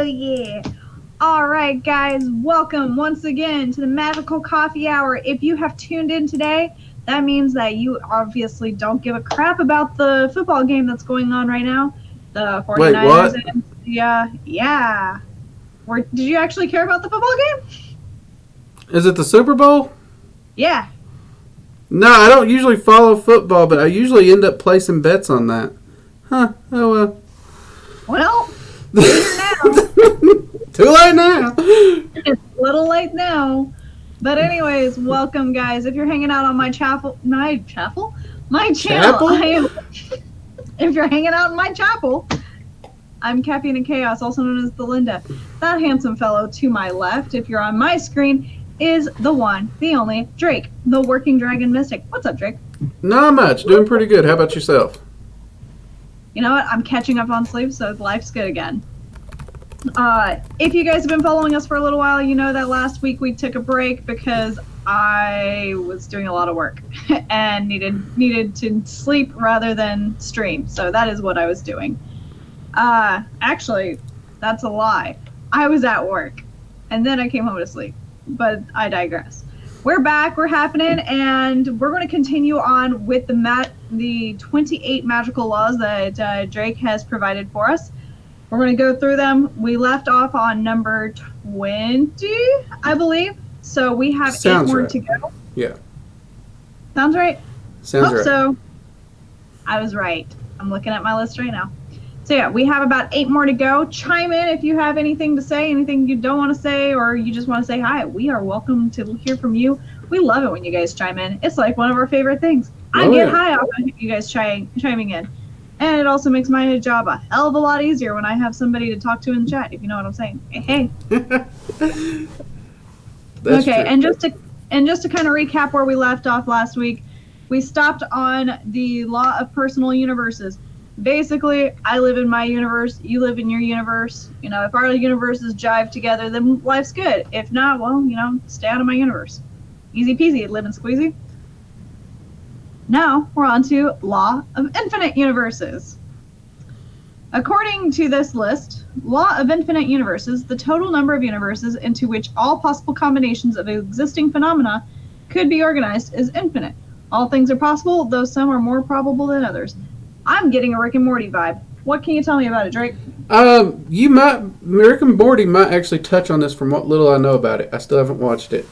yeah. All right, guys, welcome once again to the Magickal Coffee Hour. If you have tuned in today, that means that you obviously don't give a crap about the football game that's going on right now. The 49ers. Wait, what? And yeah. Did you actually care about the football game? Is it the Super Bowl? Yeah. No, I don't usually follow football, but I usually end up placing bets on that. Huh. Oh, well. Well, we're here now. Too late now. It's a little late now. But anyways, welcome, guys. If you're hanging out on my channel, Chapel? if you're hanging out in my chapel, I'm Caffeine and Chaos, also known as the Linda. That handsome fellow to my left, if you're on my screen, is the one, the only, Drake, the working dragon mystic. What's up, Drake? Not much. Doing pretty good. How about yourself? You know what? I'm catching up on sleep, so life's good again. If you guys have been following us for a little while, you know that last week we took a break because I was doing a lot of work and needed to sleep rather than stream. So that is what I was doing. Actually, that's a lie. I was at work and then I came home to sleep, but I digress. We're back, we're happening, and we're going to continue on with the 28 magical laws that Drake has provided for us. We're going to go through them. We left off on number 20, I believe. So we have Sounds 8 more right. to go. Yeah. Sounds right? Sounds right. So I was right. I'm looking at my list right now. So yeah, we have about 8 more to go. Chime in if you have anything to say, anything you don't want to say, or you just want to say hi. We are welcome to hear from you. We love it when you guys chime in. It's like one of our favorite things. I get high off of you guys chiming in. And it also makes my job a hell of a lot easier when I have somebody to talk to in the chat, if you know what I'm saying. Hey. That's okay, true. and just to kind of recap where we left off last week, we stopped on the law of personal universes. Basically, I live in my universe, you live in your universe. You know, if our universes jive together, then life's good. If not, well, you know, stay out of my universe. Easy peasy, lemon squeezy. Now, we're on to Law of Infinite Universes. According to this list, Law of Infinite Universes, the total number of universes into which all possible combinations of existing phenomena could be organized is infinite. All things are possible, though some are more probable than others. I'm getting a Rick and Morty vibe. What can you tell me about it, Drake? Rick and Morty might actually touch on this from what little I know about it. I still haven't watched it.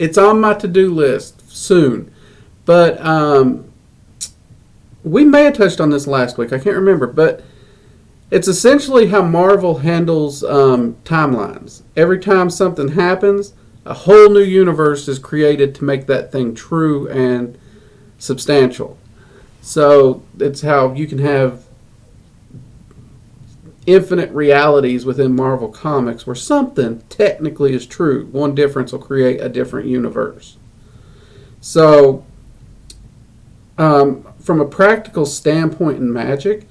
It's on my to-do list soon. But we may have touched on this last week. I can't remember. But it's essentially how Marvel handles timelines. Every time something happens, a whole new universe is created to make that thing true and substantial. So it's how you can have infinite realities within Marvel Comics where something technically is true. One difference will create a different universe. So from a practical standpoint in Magic,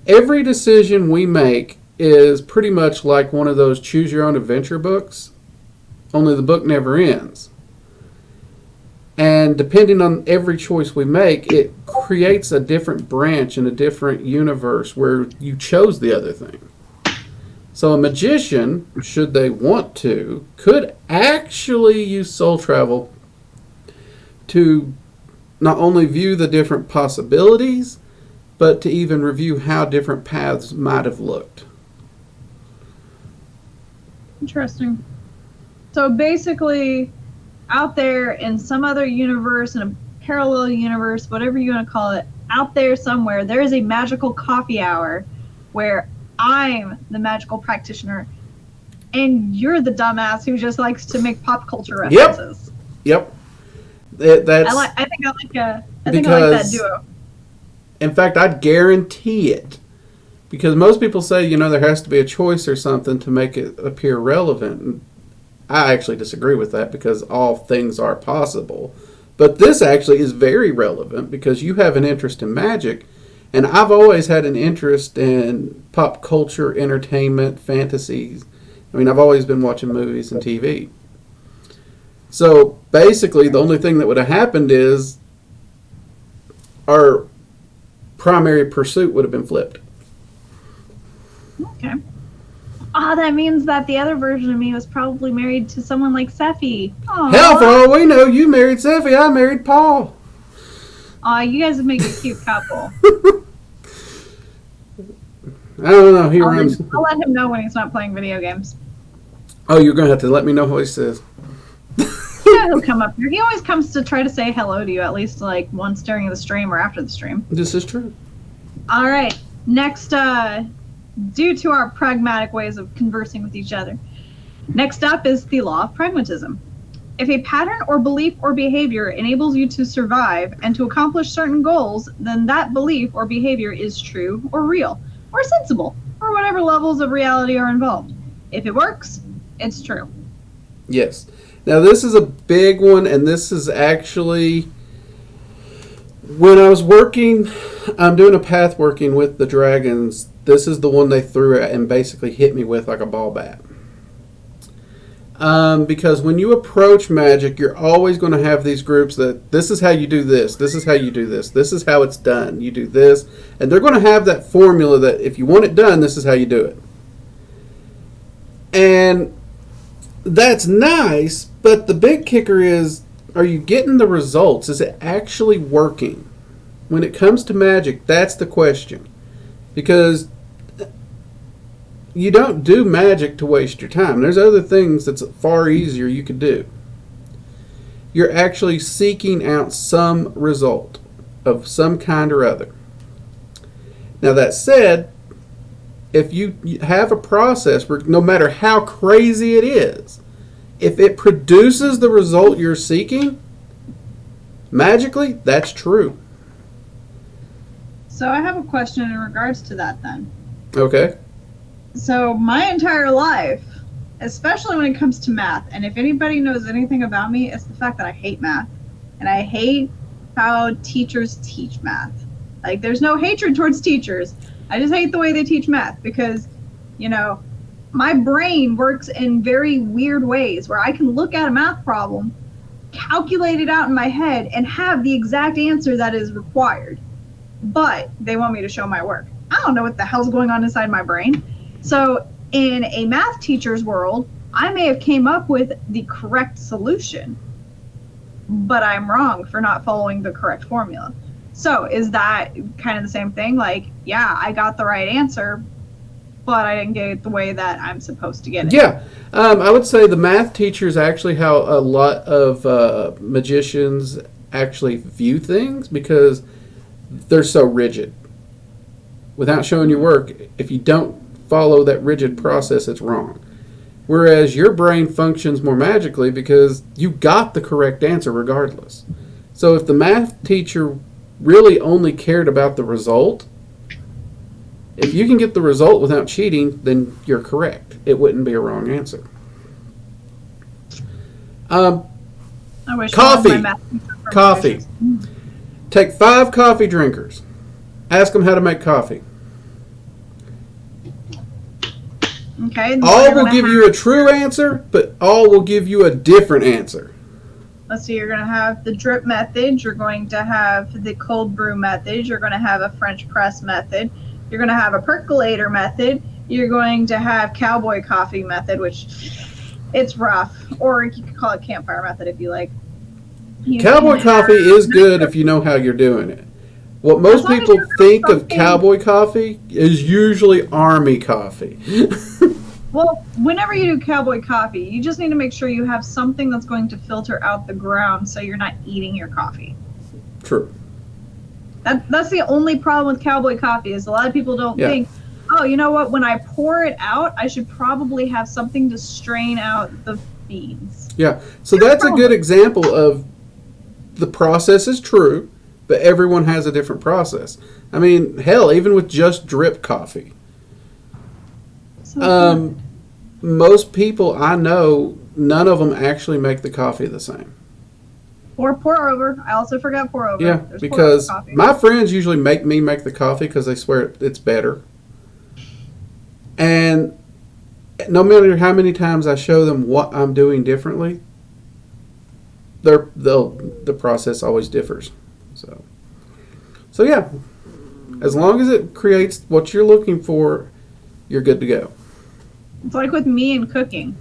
every decision we make is pretty much like one of those choose your own adventure books, only the book never ends. And depending on every choice we make, it creates a different branch in a different universe where you chose the other thing. So a magician, should they want to, could actually use soul travel to not only view the different possibilities, but to even review how different paths might have looked. Interesting. So basically, out there in some other universe, in a parallel universe, whatever you want to call it, out there somewhere, there is a magical coffee hour where I'm the magical practitioner and you're the dumbass who just likes to make pop culture references. Yep. I think I like that duo. In fact, I'd guarantee it. Because most people say, you know, there has to be a choice or something to make it appear relevant. And I actually disagree with that because all things are possible. But this actually is very relevant because you have an interest in magic. And I've always had an interest in pop culture, entertainment, fantasies. I mean, I've always been watching movies and TV. So basically, the only thing that would have happened is our primary pursuit would have been flipped. Okay. Ah, that means that the other version of me was probably married to someone like Seffi. Hell, for all we know, you married Seffi, I married Paul. Aw, you guys would make a cute couple. I don't know. He runs. I'll let him know when he's not playing video games. Oh, you're going to have to let me know what he says. Yeah, he'll come up here. He always comes to try to say hello to you, at least like once during the stream or after the stream. This is true. All right. Next, due to our pragmatic ways of conversing with each other, next up is the law of pragmatism. If a pattern or belief or behavior enables you to survive and to accomplish certain goals, then that belief or behavior is true or real or sensible or whatever levels of reality are involved. If it works, it's true. Yes. Now, this is a big one, and this is actually when I was working, I'm doing a path working with the dragons. This is the one they threw at and basically hit me with like a ball bat. Because when you approach magic, you're always going to have these groups that this is how you do this, this is how you do this, this is how it's done, you do this, and they're going to have that formula that if you want it done, this is how you do it. And that's nice, but the big kicker is, are you getting the results? Is it actually working? When it comes to magic, that's the question. Because you don't do magic to waste your time. There's other things that's far easier you could do. You're actually seeking out some result of some kind or other. Now that said, if you have a process where no matter how crazy it is, if it produces the result you're seeking, magically, that's true. So I have a question in regards to that then. Okay. So my entire life, especially when it comes to math, and if anybody knows anything about me, it's the fact that I hate math. And I hate how teachers teach math. Like, there's no hatred towards teachers. I just hate the way they teach math because, you know, my brain works in very weird ways where I can look at a math problem, calculate it out in my head, and have the exact answer that is required. But they want me to show my work. I don't know what the hell's going on inside my brain. So in a math teacher's world, I may have came up with the correct solution, but I'm wrong for not following the correct formula. So is that kind of the same thing? Like, yeah, I got the right answer, but I didn't get it the way that I'm supposed to get it. Yeah. I would say the math teacher is actually how a lot of magicians actually view things because they're so rigid. Without showing your work, if you don't follow that rigid process, it's wrong. Whereas your brain functions more magically because you got the correct answer regardless. So if the math teacher really only cared about the result, if you can get the result without cheating, then you're correct. It wouldn't be a wrong answer. I wish Coffee. my math teacher from Coffee. magicians. Take 5 coffee drinkers. Ask them how to make coffee. Okay. All will give you a true answer, but all will give you a different answer. Let's see, you're going to have the drip method, you're going to have the cold brew method, you're going to have a French press method, you're going to have a percolator method, you're going to have cowboy coffee method, which it's rough, or you could call it campfire method if you like. Cowboy coffee is good if you know how you're doing it. What most people think of cowboy coffee is usually army coffee. Well, whenever you do cowboy coffee, you just need to make sure you have something that's going to filter out the ground so you're not eating your coffee. True. That's the only problem with cowboy coffee is a lot of people don't think, oh, you know what, when I pour it out, I should probably have something to strain out the beans. Yeah, so that's a good example of the process is true, but everyone has a different process. I mean, hell, even with just drip coffee. Most people I know, none of them actually make the coffee the same. Or pour over. I also forgot pour over. Yeah, There's because pour over coffee. my friends usually make me make the coffee because they swear it's better. And no matter how many times I show them what I'm doing differently, the process always differs. So yeah, as long as it creates what you're looking for, you're good to go. It's like with me and cooking.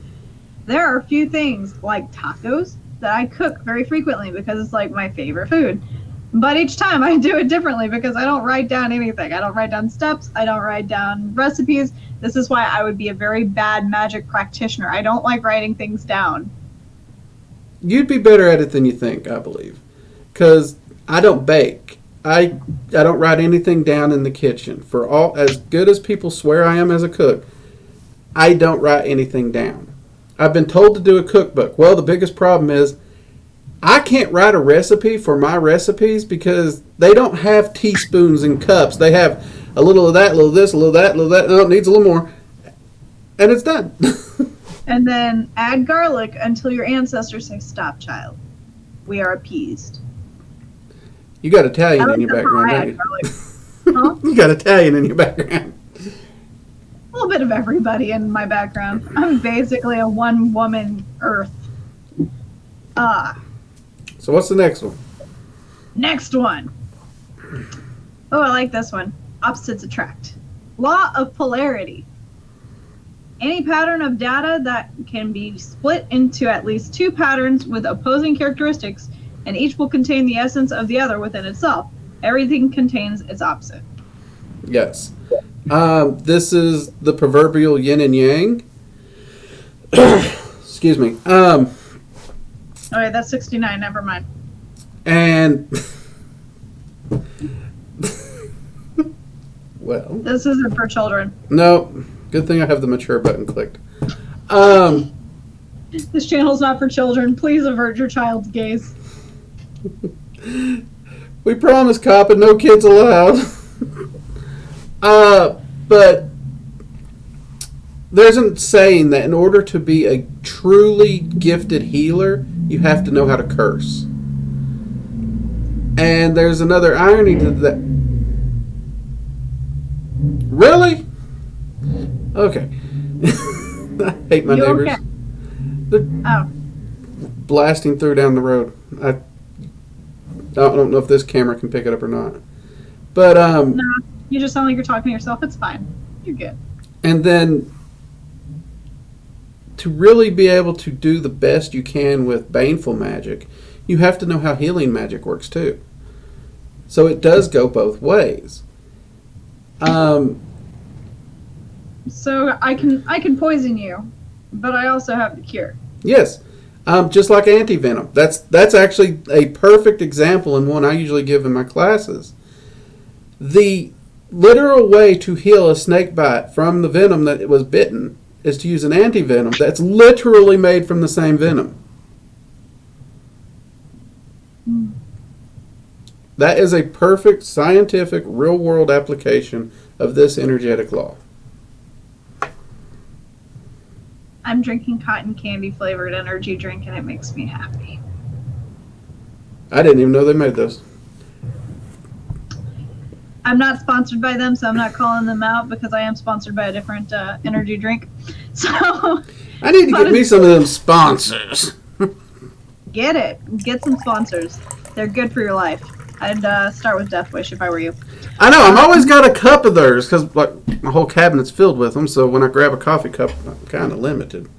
There are a few things like tacos that I cook very frequently because it's like my favorite food. But each time I do it differently because I don't write down anything. I don't write down steps. I don't write down recipes. This is why I would be a very bad magic practitioner. I don't like writing things down. You'd be better at it than you think, I believe. Because I don't bake. I don't write anything down in the kitchen. For all as good as people swear I am as a cook, I don't write anything down. I've been told to do a cookbook. Well, the biggest problem is I can't write a recipe for my recipes because they don't have teaspoons and cups. They have a little of that, a little of this, a little of that, a little of that. No, it needs a little more. And it's done. And then add garlic until your ancestors say, "Stop, child. We are appeased." You got Italian in your background, don't you? Huh? You got Italian in your background. A little bit of everybody in my background. I'm basically a one-woman earth. So what's the next one? Next one. Oh, I like this one. Opposites attract. Law of polarity. Any pattern of data that can be split into at least two patterns with opposing characteristics, and each will contain the essence of the other within itself. Everything contains its opposite. Yes. This is the proverbial yin and yang. Excuse me. Okay, that's 69. Never mind. And well, This isn't for children. no. Good thing I have the mature button clicked. This channel's not for children. Please avert your child's gaze. We promise, cop, and no kids allowed. But there's a saying that in order to be a truly gifted healer, you have to know how to curse. And there's another irony to that. Really? Okay. I hate my You neighbors. okay? They're Oh. blasting through down the road. I don't know if this camera can pick it up or not. But No, you just sound like you're talking to yourself. It's fine. You're good. and then to really be able to do the best you can with baneful magic, you have to know how healing magic works too. So it does go both ways. So I can poison you, but I also have the cure. Yes, just like anti-venom. That's actually a perfect example and one I usually give in my classes. The literal way to heal a snake bite from the venom that it was bitten is to use an anti-venom that's literally made from the same venom. That is a perfect scientific real-world application of this energetic law. I'm drinking cotton candy flavored energy drink and it makes me happy. I didn't even know they made those. I'm not sponsored by them, so I'm not calling them out because I am sponsored by a different energy drink. So I need to get me some of them sponsors. get it. Get some sponsors. They're good for your life. I'd start with Death Wish if I were you. I know, I've always got a cup of theirs because like my whole cabinet's filled with them, so when I grab a coffee cup, I'm kind of limited.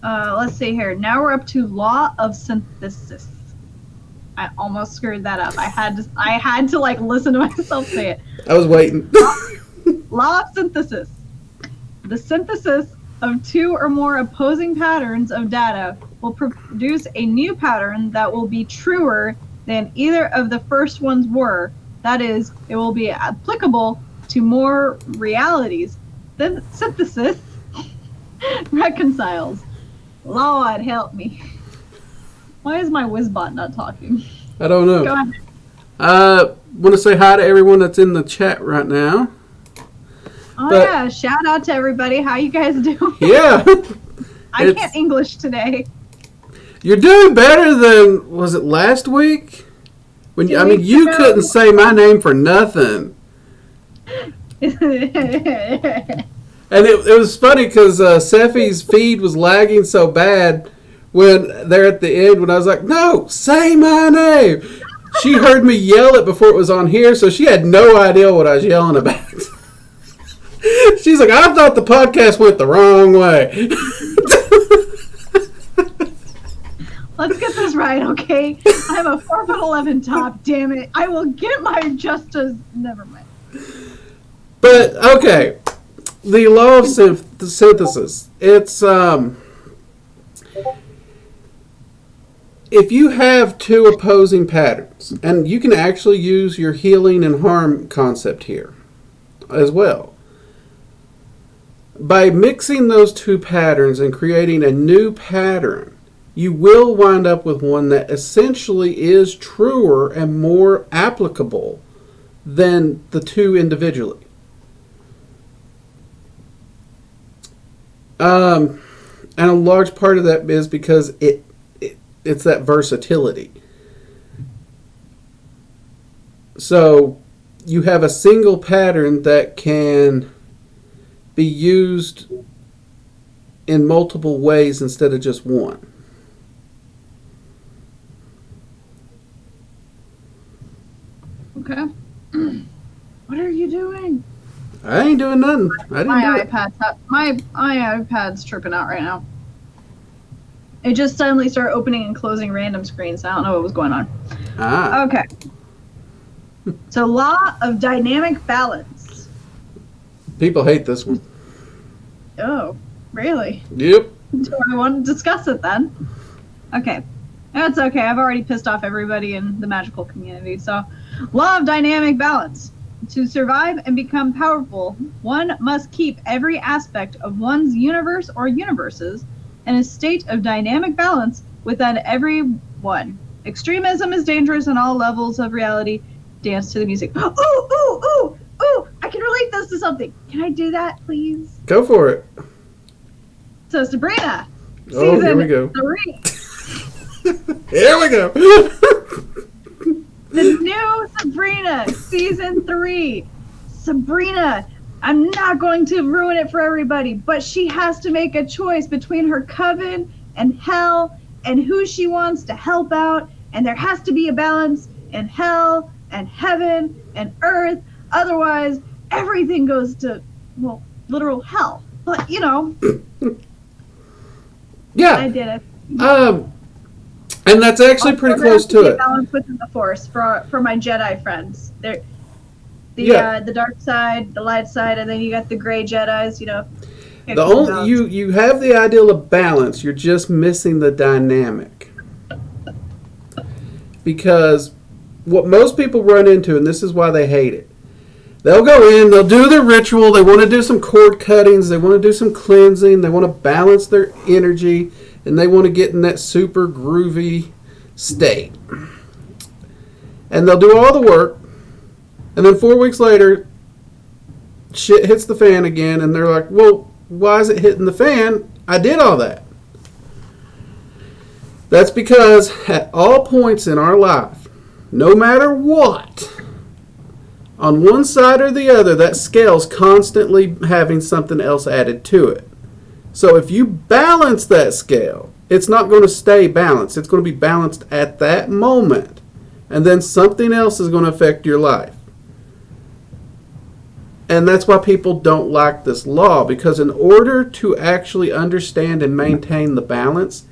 Let's see here. Now we're up to Law of Synthesis. I almost screwed that up. I had to like listen to myself say it. I was waiting. Law of Synthesis. The synthesis of two or more opposing patterns of data will produce a new pattern that will be truer than either of the first ones were. That is, it will be applicable to more realities. The synthesis reconciles. Lord, help me. Why is my Whizbot not talking? I don't know. Go ahead. Want to say hi to everyone that's in the chat right now. Oh But- yeah, shout out to everybody. How you guys doing? Yeah. I It's- can't English today. You're doing better than, was it last week? When Two I mean, weeks you ago. couldn't say my name for nothing. And it was funny because Seffi's feed was lagging so bad when they're at the end when I was like, no, say my name. She heard me yell it before it was on here, so she had no idea what I was yelling about. She's like, I thought the podcast went the wrong way. Let's get this right, okay? I'm a 4'11" top, damn it. I will get my justice. Never mind. But, okay. The law of synthesis. It's, if you have two opposing patterns, and you can actually use your healing and harm concept here as well. By mixing those two patterns and creating a new pattern, you will wind up with one that essentially is truer and more applicable than the two individually. And a large part of that is because it's that versatility. So you have a single pattern that can be used in multiple ways instead of just one. Okay. What are you doing? I ain't doing nothing. I didn't do it. My iPad's tripping out right now. It just suddenly started opening and closing random screens. I don't know what was going on. Ah. Okay. So, law of dynamic balance. People hate this one. Oh, really? Yep. Do I want to discuss it then? Okay. That's okay. I've already pissed off everybody in the magical community. So, law of dynamic balance. To survive and become powerful, one must keep every aspect of one's universe or universes in a state of dynamic balance within every one. Extremism is dangerous in all levels of reality. Dance to the music. Ooh, ooh, ooh, ooh! I can relate this to something. Can I do that, please? Go for it. So, Sabrina. Oh, here we go. 3. Here we go. The new Sabrina, season 3. Sabrina, I'm not going to ruin it for everybody, but she has to make a choice between her coven and hell and who she wants to help out, and there has to be a balance in hell and heaven and earth. Otherwise, everything goes to, well, literal hell. But, you know. Yeah. I did it. And that's actually pretty close to it. Balance within the Force for my Jedi friends. They're the dark side, the light side, and then you got the gray Jedis. You know. The only you have the ideal of balance. You're just missing the dynamic. Because what most people run into, and this is why they hate it, they'll go in, they'll do their ritual, they want to do some cord cuttings, they want to do some cleansing, they want to balance their energy, and they want to get in that super groovy state. And they'll do all the work, and then 4 weeks later, shit hits the fan again, and they're like, well, why is it hitting the fan? I did all that. That's because at all points in our life, no matter what, on one side or the other, that scale's constantly having something else added to it. So if you balance that scale, it's not going to stay balanced. It's going to be balanced at that moment. And then something else is going to affect your life. And that's why people don't like this law, because in order to actually understand and maintain the balance,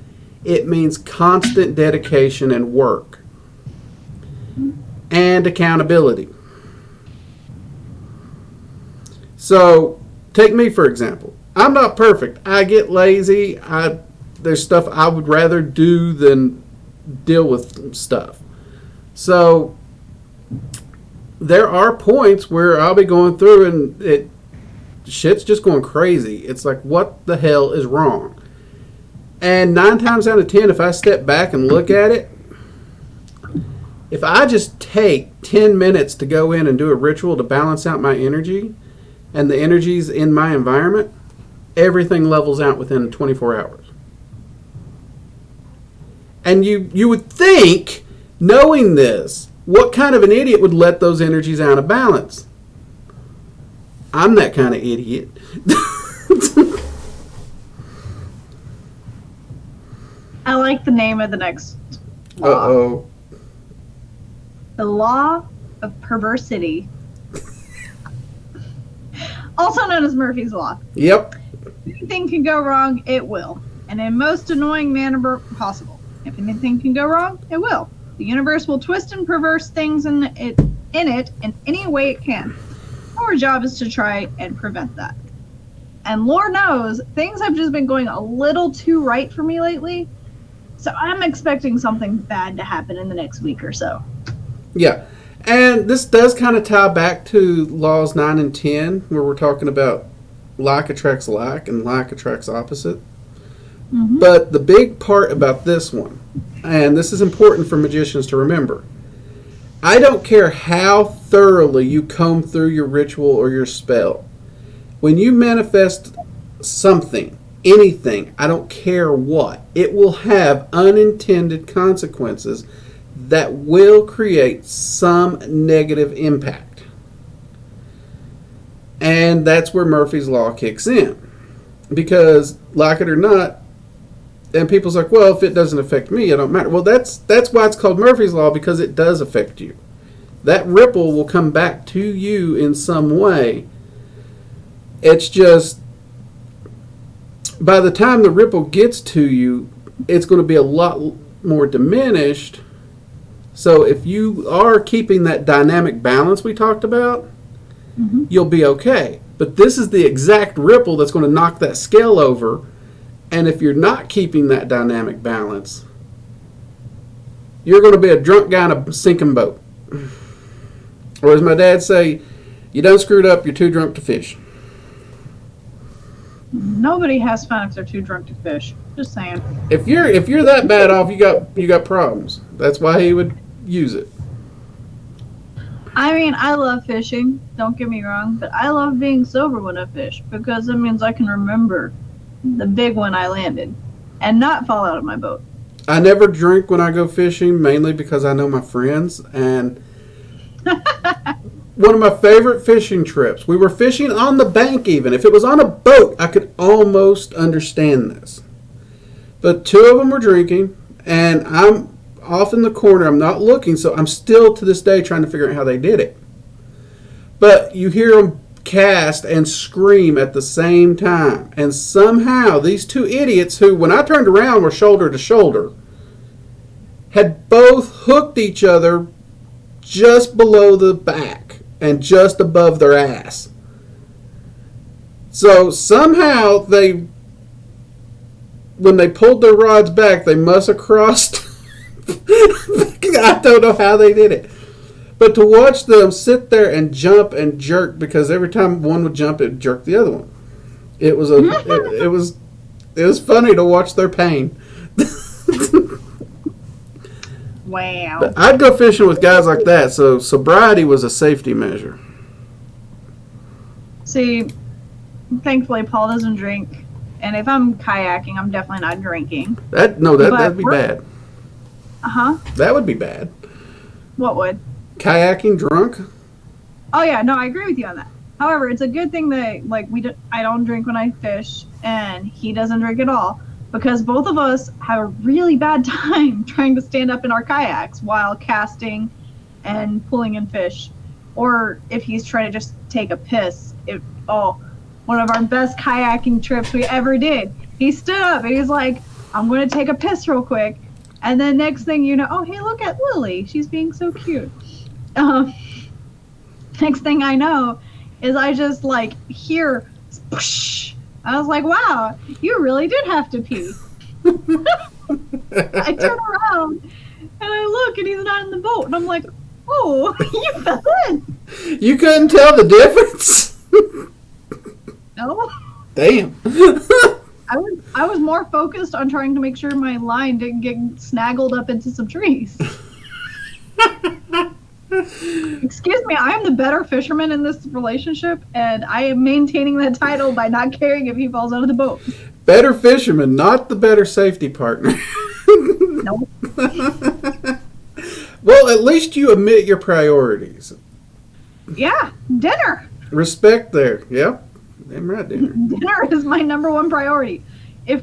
it means constant dedication and work and accountability. So, take me for example. I'm not perfect. I get lazy. There's stuff I would rather do than deal with stuff. So, there are points where I'll be going through and shit's just going crazy. It's like, what the hell is wrong? And 9 times out of 10, if I step back and look at it, if I just take 10 minutes to go in and do a ritual to balance out my energy and the energies in my environment, everything levels out within 24 hours. And you would think, knowing this, what kind of an idiot would let those energies out of balance? I'm that kind of idiot. I like the name of the next law. Uh-oh. The law of perversity. Also known as Murphy's Law. Yep. If anything can go wrong, it will. And in most annoying manner possible. If anything can go wrong, it will. The universe will twist and perverse things in it in any way it can. Our job is to try and prevent that. And Lord knows, things have just been going a little too right for me lately. So I'm expecting something bad to happen in the next week or so. Yeah. And this does kind of tie back to laws 9 and 10, where we're talking about like attracts like and like attracts opposite. Mm-hmm. But the big part about this one, and this is important for magicians to remember, I don't care how thoroughly you comb through your ritual or your spell. When you manifest something, anything, I don't care what, it will have unintended consequences that will create some negative impact. And that's where Murphy's Law kicks in. Because, like it or not, and people's like, well, if it doesn't affect me, it don't matter. Well, that's why it's called Murphy's Law, because it does affect you. That ripple will come back to you in some way. It's just, by the time the ripple gets to you, it's going to be a lot more diminished. So if you are keeping that dynamic balance we talked about, mm-hmm. you'll be okay. But this is the exact ripple that's going to knock that scale over. And if you're not keeping that dynamic balance, you're going to be a drunk guy in a sinking boat. Or as my dad say, you done screwed up, you're too drunk to fish. Nobody has fun if they're too drunk to fish. Just saying. If you're that bad off, you got problems. That's why he would use it. I mean, I love fishing, don't get me wrong, but I love being sober when I fish because it means I can remember the big one I landed and not fall out of my boat. I never drink when I go fishing, mainly because I know my friends. And one of my favorite fishing trips, we were fishing on the bank even. If it was on a boat, I could almost understand this. But two of them were drinking, and I'm off in the corner. I'm not looking, so I'm still to this day trying to figure out how they did it. But you hear them cast and scream at the same time. And somehow these two idiots who, when I turned around, were shoulder to shoulder, had both hooked each other just below the back and just above their ass. So somehow they, when they pulled their rods back, they must have crossed. I don't know how they did it. But to watch them sit there and jump and jerk, because every time one would jump, it jerked the other one. It was it was funny to watch their pain. Wow. But I'd go fishing with guys like that, so sobriety was a safety measure. See, thankfully Paul doesn't drink, and if I'm kayaking, I'm definitely not drinking. That'd be bad. Uh-huh. That would be bad. What would? Kayaking drunk? Oh yeah, no, I agree with you on that. However, it's a good thing that I don't drink when I fish, and he doesn't drink at all, because both of us have a really bad time trying to stand up in our kayaks while casting and pulling in fish. Or if he's trying to just take a piss. One of our best kayaking trips we ever did. He stood up and he's like, I'm going to take a piss real quick. And then next thing you know, oh, hey, look at Lily. She's being so cute. Next thing I know is I just hear, whoosh. I was like, wow, you really did have to pee. I turn around and I look and he's not in the boat. And I'm like, oh, you fell in. You couldn't tell the difference? No. Damn. I was more focused on trying to make sure my line didn't get snaggled up into some trees. Excuse me, I am the better fisherman in this relationship, and I am maintaining that title by not caring if he falls out of the boat. Better fisherman, not the better safety partner. Nope. Well, at least you admit your priorities. Yeah, dinner. Respect there. Yep. Damn right, dinner. Dinner is my number one priority. If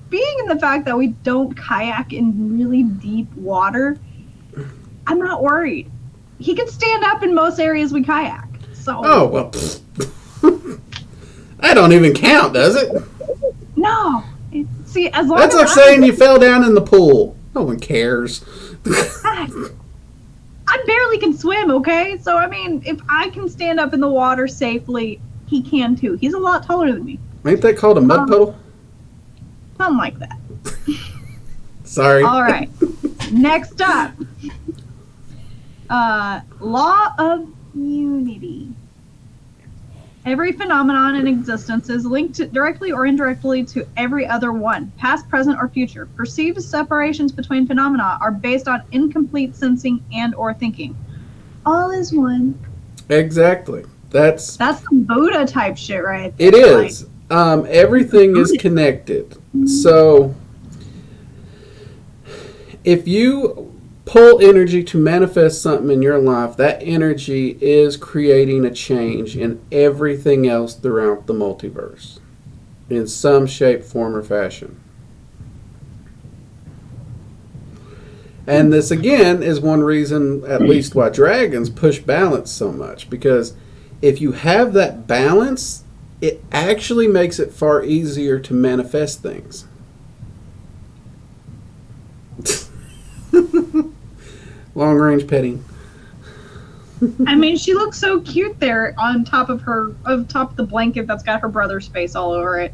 being in the fact that we don't kayak in really deep water, I'm not worried. He can stand up in most areas we kayak. So. Oh, well. That don't even count, does it? No. See, as long That's as like saying you fell down in the pool. No one cares. I barely can swim, okay? So, I mean, if I can stand up in the water safely, he can too. He's a lot taller than me. Ain't that called a mud puddle? Something like that. Sorry. All right. Next up. Law of unity. Every phenomenon in existence is linked directly or indirectly to every other one, past, present, or future. Perceived separations between phenomena are based on incomplete sensing and or thinking. All is one. Exactly. That's some Buddha type shit, right? It is. Everything is connected. So if you pull energy to manifest something in your life, that energy is creating a change in everything else throughout the multiverse in some shape, form, or fashion. And this, again, is one reason, at least, why dragons push balance so much. Because if you have that balance, it actually makes it far easier to manifest things. Long range petting. I mean, she looks so cute there on top of the blanket that's got her brother's face all over it.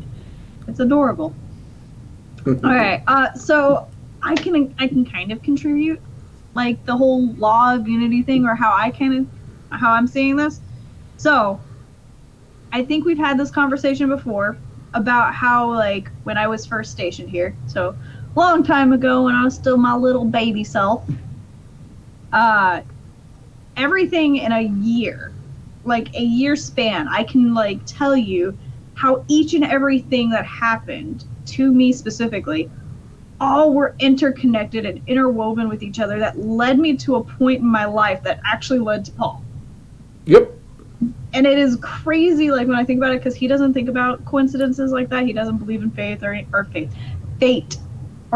It's adorable. Okay, so I can kind of contribute, like the whole law of unity thing, or how I'm seeing this. So, I think we've had this conversation before about how, like, when I was first stationed here, so long time ago when I was still my little baby self, everything in a year, like a year span, I can like tell you how each and everything that happened to me specifically, all were interconnected and interwoven with each other that led me to a point in my life that actually led to Paul. Yep. And it is crazy, like, when I think about it, because he doesn't think about coincidences like that. He doesn't believe in fate or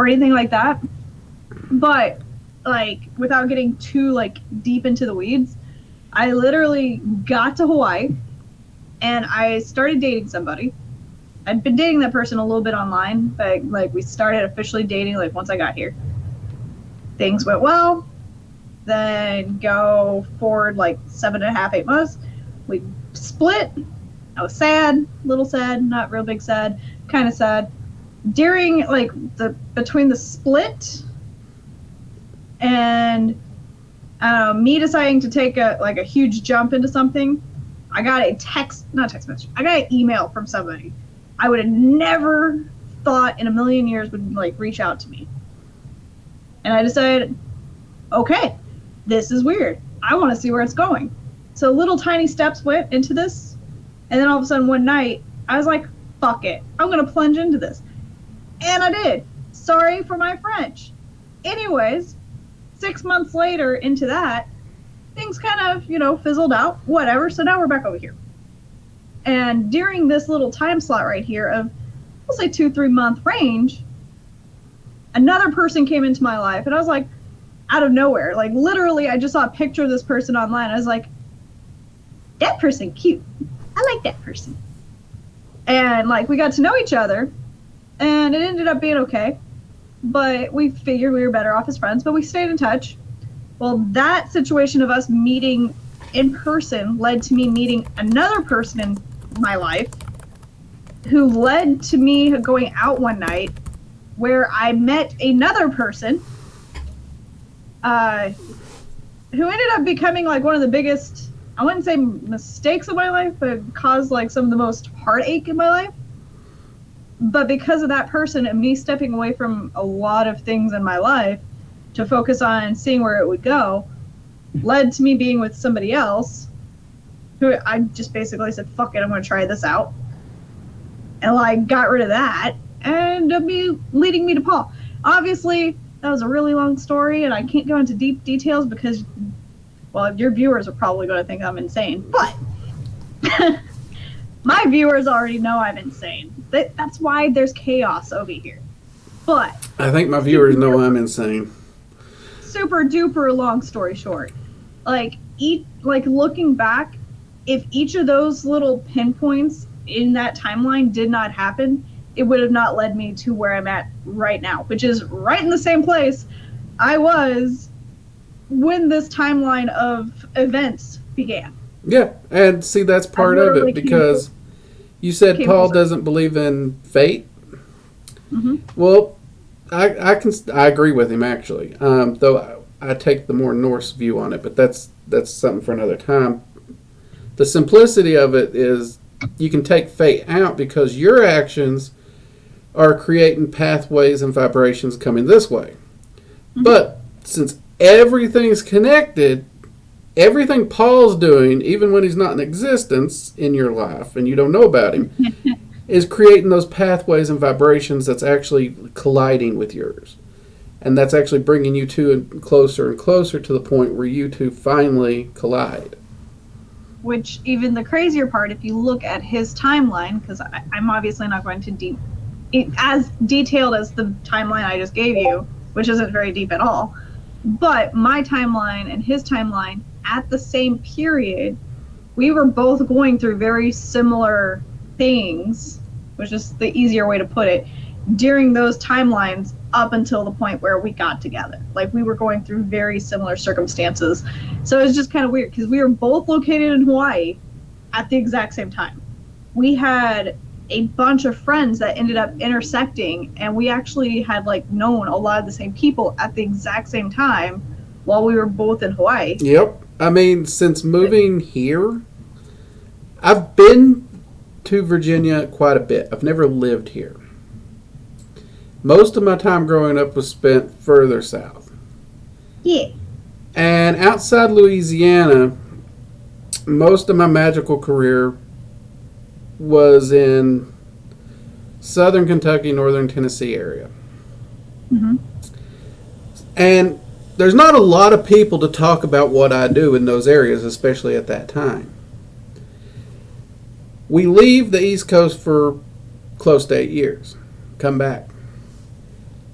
anything like that. But, like, without getting too, like, deep into the weeds, I literally got to Hawaii, and I started dating somebody. I'd been dating that person a little bit online, but, like, we started officially dating, like, once I got here. Things went well. Then go forward, like, 7.5, 8 months. We split. I was sad, little sad, not real big sad, kind of sad. During, like, between the split and me deciding to take a huge jump into something, I got a not text message, I got an email from somebody I would have never thought in a million years would, like, reach out to me. And I decided, okay, this is weird. I want to see where it's going. So little tiny steps went into this, and then all of a sudden one night, I was like, fuck it, I'm going to plunge into this. And I did. Sorry for my French. Anyways, 6 months later into that, things kind of, fizzled out, whatever, so now we're back over here. And during this little time slot right here of, we'll say 2-3 month range, another person came into my life, and I was like, out of nowhere, like, literally, I just saw a picture of this person online. I was like, that person cute. I like that person. And, like, we got to know each other, and it ended up being okay. But we figured we were better off as friends, but we stayed in touch. Well, that situation of us meeting in person led to me meeting another person in my life, who led to me going out one night where I met another person who ended up becoming, like, one of the biggest, I wouldn't say mistakes of my life, but caused, like, some of the most heartache in my life. But because of that person and me stepping away from a lot of things in my life to focus on seeing where it would go, led to me being with somebody else who I just basically said, fuck it, I'm going to try this out. And, like, got rid of that, and leading me to Paul. Obviously, that was a really long story, and I can't go into deep details because, well, your viewers are probably going to think I'm insane. But my viewers already know I'm insane. That's why there's chaos over here. But I think my viewers know I'm insane. Super duper long story short, like looking back, if each of those little pinpoints in that timeline did not happen, it would have not led me to where I'm at right now, which is right in the same place I was when this timeline of events began. Yeah, and see, that's part of it, because you said Paul doesn't believe in fate. Mm-hmm. Well, I agree with him, actually, though I take the more Norse view on it, but that's something for another time. The simplicity of it is you can take fate out because your actions are creating pathways and vibrations coming this way. Mm-hmm. But since everything's connected, everything Paul's doing, even when he's not in existence in your life and you don't know about him, is creating those pathways and vibrations that's actually colliding with yours. And that's actually bringing you two and closer to the point where you two finally collide. Which, even the crazier part, if you look at his timeline, because I'm obviously not going to as detailed as the timeline I just gave you, which isn't very deep at all, but my timeline and his timeline, at the same period, we were both going through very similar things, which is the easier way to put it, during those timelines up until the point where we got together. Like, we were going through very similar circumstances. So it was just kind of weird because we were both located in Hawaii at the exact same time. We had a bunch of friends that ended up intersecting, and we actually had known a lot of the same people at the exact same time while we were both in Hawaii. Yep. I mean, since moving here, I've been to Virginia quite a bit. I've never lived here. Most of my time growing up was spent further south. Yeah. And outside Louisiana, most of my magical career was in southern Kentucky, northern Tennessee area. Mm-hmm. And there's not a lot of people to talk about what I do in those areas, especially at that time. We leave the East Coast for close to 8 years. Come back.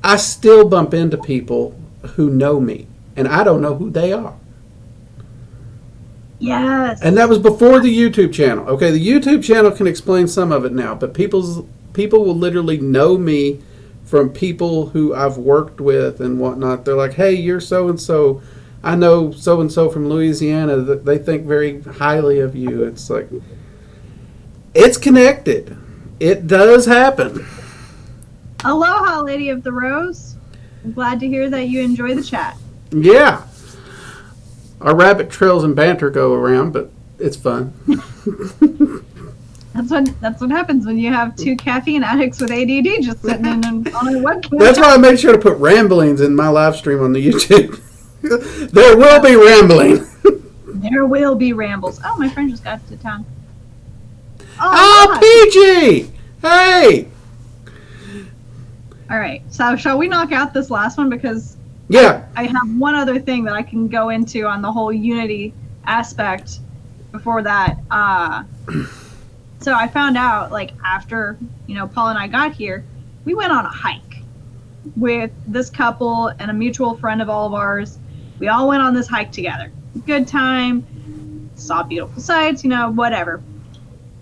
I still bump into people who know me, and I don't know who they are. Yes. And that was before the YouTube channel. Okay, the YouTube channel can explain some of it now, but people will literally know me from people who I've worked with and whatnot. They're like, hey, you're so-and-so. I know so-and-so from Louisiana. That they think very highly of you. It's like, it's connected. It does happen. Aloha, Lady of the Rose. I'm glad to hear that you enjoy the chat. Yeah. Our rabbit trails and banter go around, but it's fun. That's what happens when you have two caffeine addicts with ADD just sitting on a webcam. That's why I made sure to put ramblings in my live stream on the YouTube. There will be rambling. There will be rambles. Oh, my friend just got to town. Oh, PG! Hey! All right, so shall we knock out this last one? Because yeah, I have one other thing that I can go into on the whole Unity aspect before that. So I found out, after, Paul and I got here, we went on a hike with this couple and a mutual friend of all of ours. We all went on this hike together. Good time, saw beautiful sights, whatever.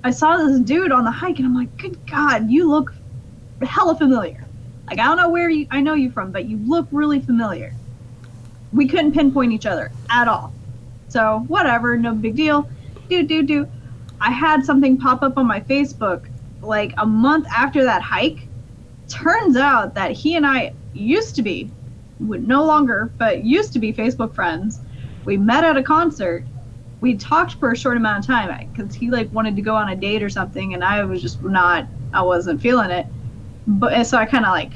I saw this dude on the hike, and I'm like, good God, you look hella familiar. I don't know where I know you from, but you look really familiar. We couldn't pinpoint each other at all. So, whatever, no big deal. I had something pop up on my Facebook a month after that hike. Turns out that he and I used to be, no longer, but used to be Facebook friends. We met at a concert. We talked for a short amount of time because he wanted to go on a date or something, and I was just I wasn't feeling it. But so I kind of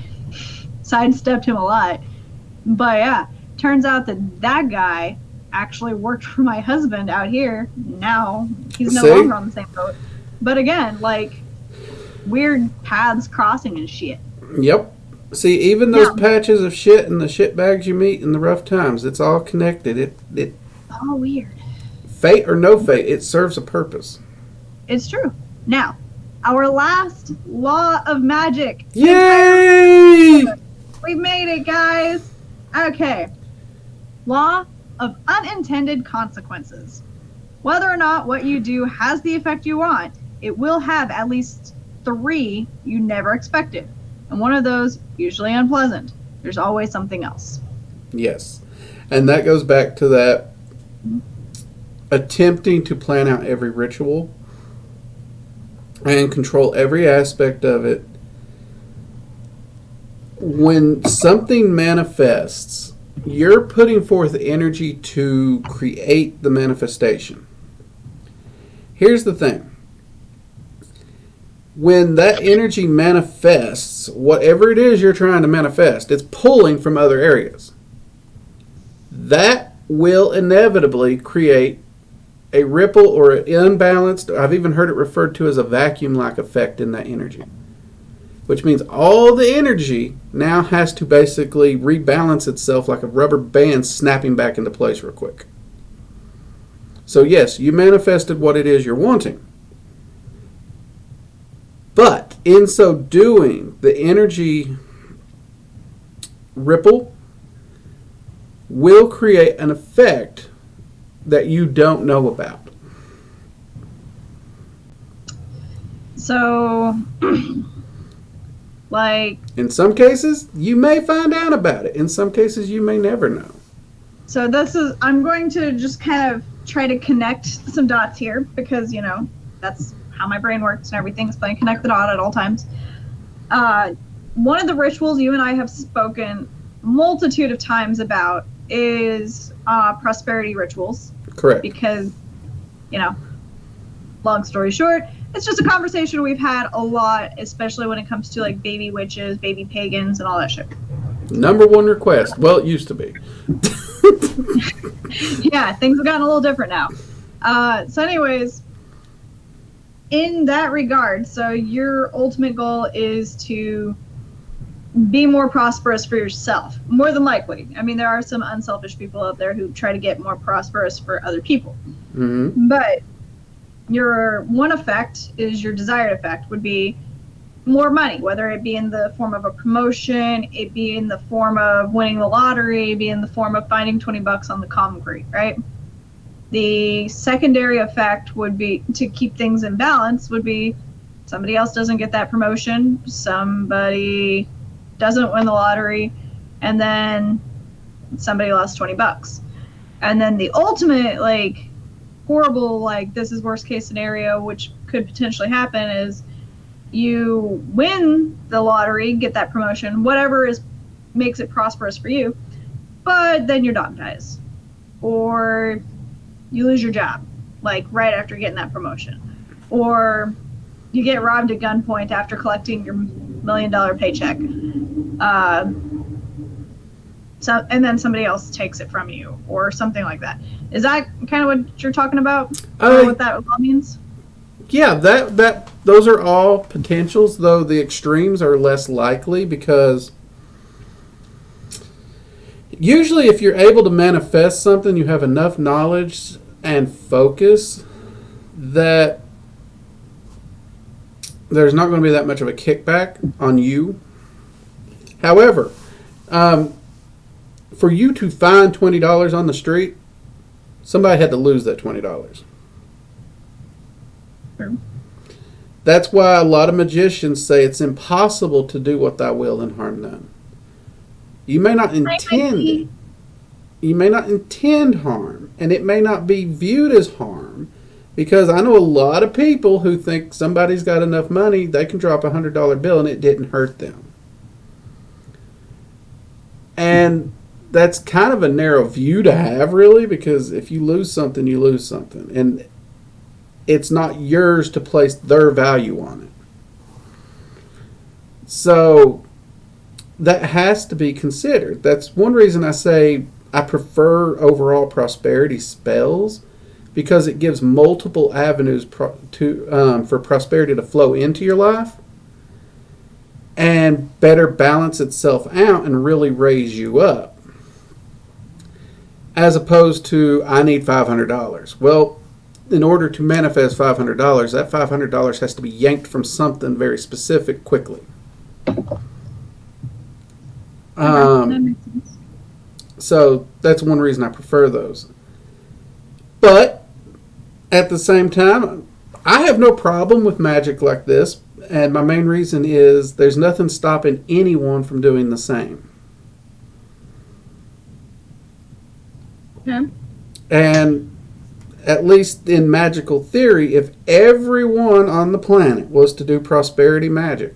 sidestepped him a lot. But yeah, turns out that guy actually worked for my husband out here. Now he's no longer on the same boat. But again, weird paths crossing and shit. Yep. See, even those patches of shit and the shit bags you meet in the rough times, it's all connected. It all weird. Fate or no fate, it serves a purpose. It's true. Now, our last law of magic. Yay! We made it, guys. Okay. Law of unintended consequences. Whether or not what you do has the effect you want, it will have at least 3 you never expected. And one of those, usually unpleasant. There's always something else. Yes. And that goes back to that attempting to plan out every ritual and control every aspect of it. When something manifests, you're putting forth energy to create the manifestation. Here's the thing. When that energy manifests, whatever it is you're trying to manifest, it's pulling from other areas. That will inevitably create a ripple or an unbalanced, I've even heard it referred to as a vacuum-like effect in that energy. Which means all the energy now has to basically rebalance itself like a rubber band snapping back into place real quick. So yes, you manifested what it is you're wanting. But in so doing, the energy ripple will create an effect that you don't know about. So, like... In some cases, you may find out about it. In some cases, you may never know. So this is, I'm going to just kind of try to connect some dots here because, you know, that's how my brain works and everything. So I connect the dot at all times. One of the rituals you and I have spoken multitude of times about is prosperity rituals. Correct. Because, you know, long story short, it's just a conversation we've had a lot, especially when it comes to like baby witches, baby pagans, and all that shit. Number one request. Well, it used to be. Yeah, things have gotten a little different now. So anyways, in that regard, so your ultimate goal is to be more prosperous for yourself, more than likely. I mean, there are some unselfish people out there who try to get more prosperous for other people. Mm-hmm. But your one effect is your desired effect would be more money, whether it be in the form of a promotion, it be in the form of winning the lottery, be in the form of finding $20 on the concrete, right? The secondary effect would be, to keep things in balance, would be somebody else doesn't get that promotion, somebody doesn't win the lottery, and then somebody lost $20. And then the ultimate, like, horrible, like, this is worst case scenario, which could potentially happen, is you win the lottery, get that promotion, whatever makes it prosperous for you, but then your dog dies. Or you lose your job, like, right after getting that promotion. Or you get robbed at gunpoint after collecting your $1 million paycheck. And then somebody else takes it from you, or something like that. Is that kind of what you're talking about? What that all means? Yeah, those are all potentials, though the extremes are less likely, because usually if you're able to manifest something, you have enough knowledge and focus that there's not going to be that much of a kickback on you. However, for you to find $20 on the street, somebody had to lose that $20. Sure. That's why a lot of magicians say it's impossible to do what thou will and harm none. You may not intend harm, and it may not be viewed as harm, because I know a lot of people who think somebody's got enough money, they can drop a $100 bill and it didn't hurt them. And that's kind of a narrow view to have, really, because if you lose something, you lose something. And it's not yours to place their value on it. So that has to be considered. That's one reason I say I prefer overall prosperity spells, because it gives multiple avenues for prosperity to flow into your life and better balance itself out and really raise you up. As opposed to, I need $500. Well, in order to manifest $500, that $500 has to be yanked from something very specific quickly. That makes sense. So that's one reason I prefer those. But at the same time, I have no problem with magic like this, and my main reason is there's nothing stopping anyone from doing the same. Okay. And at least in magical theory, if everyone on the planet was to do prosperity magic,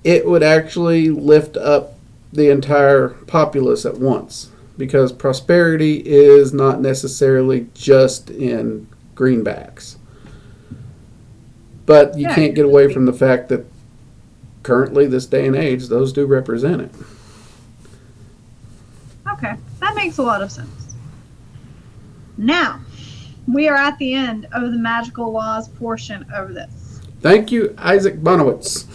it would actually lift up the entire populace at once. Because prosperity is not necessarily just in greenbacks. But you can't get away from the fact that currently, this day and age, those do represent it. Okay, that makes a lot of sense. Now, we are at the end of the magical laws portion of this. Thank you, Isaac Bonowitz.